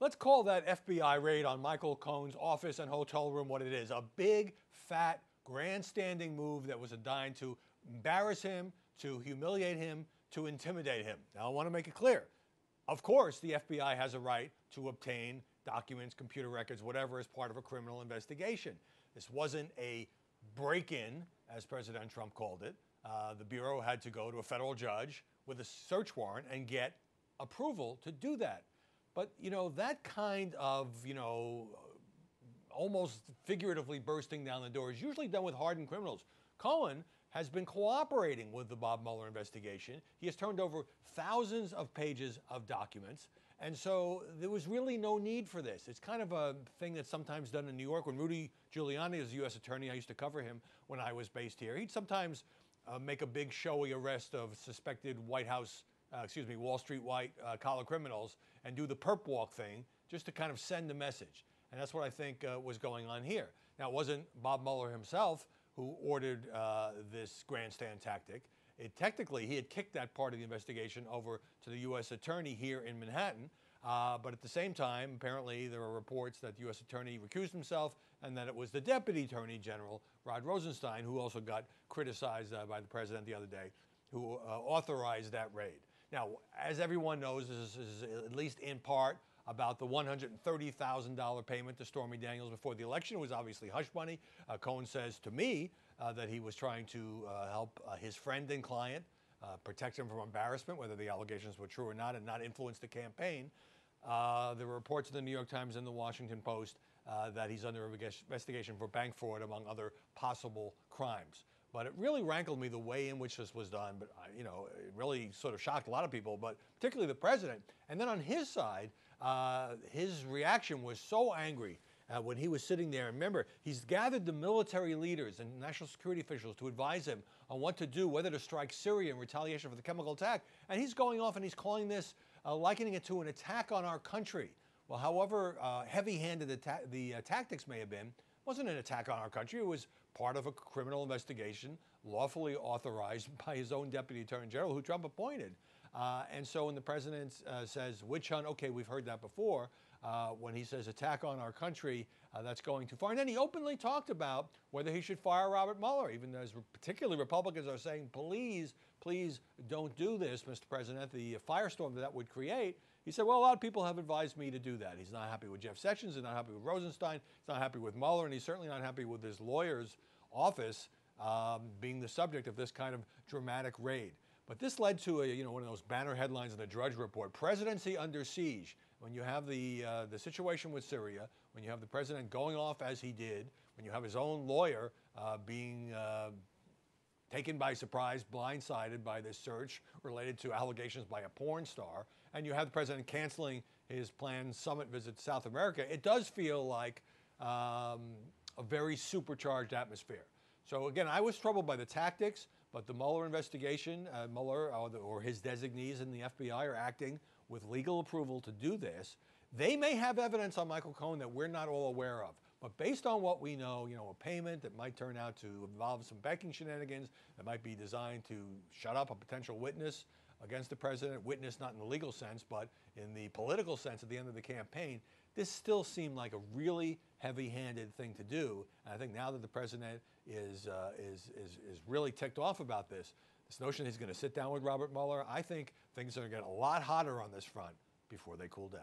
Let's call that FBI raid on Michael Cohen's office and hotel room what it is, a big, fat, grandstanding move that was designed to embarrass him, to humiliate him, to intimidate him. Now, I want to make it clear. Of course, the FBI has a right to obtain documents, computer records, whatever, as part of a criminal investigation. This wasn't a break-in, as President Trump called it. The Bureau had to go to a federal judge with a search warrant and get approval to do that. But, that kind of, almost figuratively bursting down the door is usually done with hardened criminals. Cohen has been cooperating with the Bob Mueller investigation. He has turned over thousands of pages of documents. And so there was really no need for this. It's kind of a thing that's sometimes done in New York. When Rudy Giuliani was U.S. attorney, I used to cover him when I was based here. He'd sometimes make a big showy arrest of suspected Wall Street white-collar criminals and do the perp walk thing just to kind of send a message. And that's what I think was going on here. Now, it wasn't Bob Mueller himself who ordered this grandstand tactic. Technically, he had kicked that part of the investigation over to the U.S. attorney here in Manhattan. But at the same time, apparently, there are reports that the U.S. attorney recused himself and that it was the deputy attorney general, Rod Rosenstein, who also got criticized by the president the other day, who authorized that raid. Now, as everyone knows, this is at least in part about the $130,000 payment to Stormy Daniels before the election. It was obviously hush money. Cohen says to me that he was trying to help his friend and client, protect him from embarrassment, whether the allegations were true or not, and not influence the campaign. There were reports in the New York Times and the Washington Post that he's under investigation for bank fraud, among other possible crimes. But it really rankled me the way in which this was done. But, it really sort of shocked a lot of people, but particularly the president. And then on his side, his reaction was so angry when he was sitting there. Remember, he's gathered the military leaders and national security officials to advise him on what to do, whether to strike Syria in retaliation for the chemical attack. And he's going off and he's calling this, likening it to an attack on our country. Well, however heavy-handed the tactics may have been, it wasn't an attack on our country. It was part of a criminal investigation lawfully authorized by his own deputy attorney general, who Trump appointed. And so when the president says witch hunt, okay, we've heard that before. When he says attack on our country, that's going too far. And then he openly talked about whether he should fire Robert Mueller, even as particularly Republicans are saying, please, please don't do this, Mr. President, the firestorm that would create. He said, well, a lot of people have advised me to do that. He's not happy with Jeff Sessions. He's not happy with Rosenstein. He's not happy with Mueller. And he's certainly not happy with his lawyer's office being the subject of this kind of dramatic raid. But this led to one of those banner headlines in the Drudge Report: presidency under siege. When you have the situation with Syria, when you have the president going off as he did, when you have his own lawyer being taken by surprise, blindsided by this search related to allegations by a porn star, and you have the president canceling his planned summit visit to South America, it does feel like a very supercharged atmosphere. So again, I was troubled by the tactics, but the Mueller investigation, Mueller or his designees in the FBI are acting with legal approval to do this. They may have evidence on Michael Cohen that we're not all aware of. But based on what we know, a payment that might turn out to involve some banking shenanigans, that might be designed to shut up a potential witness against the president, witness not in the legal sense, but in the political sense at the end of the campaign, this still seemed like a really heavy-handed thing to do. And I think now that the president is really ticked off about this notion he's going to sit down with Robert Mueller, I think things are going to get a lot hotter on this front before they cool down.